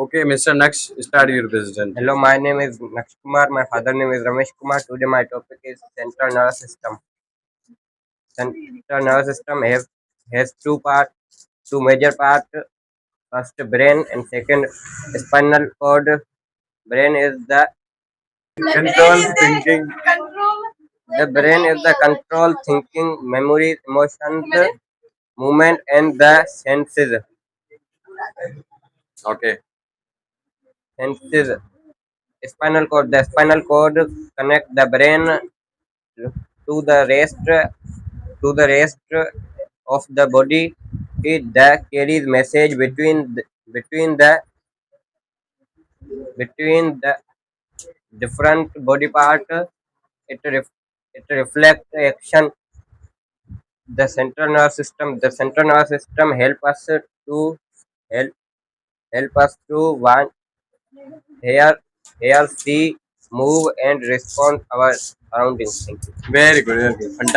Okay, Mr. Naksh, start your presentation. Hello, my name is Naksh Kumar. My father name is Ramesh Kumar. Today my topic is central nervous system. Central nervous system has two major parts. First, brain, and second, spinal cord. Brain is the Control thinking. brain is the control thinking, memory, emotions, movement, and the Okay. senses. Spinal cord. The spinal cord connect the brain to the rest of the body. It that carries message between the different body part. It reflects action. The central nervous system help help us to want, hear, see, move, and respond our surroundings. Thank you. Very good. Very good. Fantastic.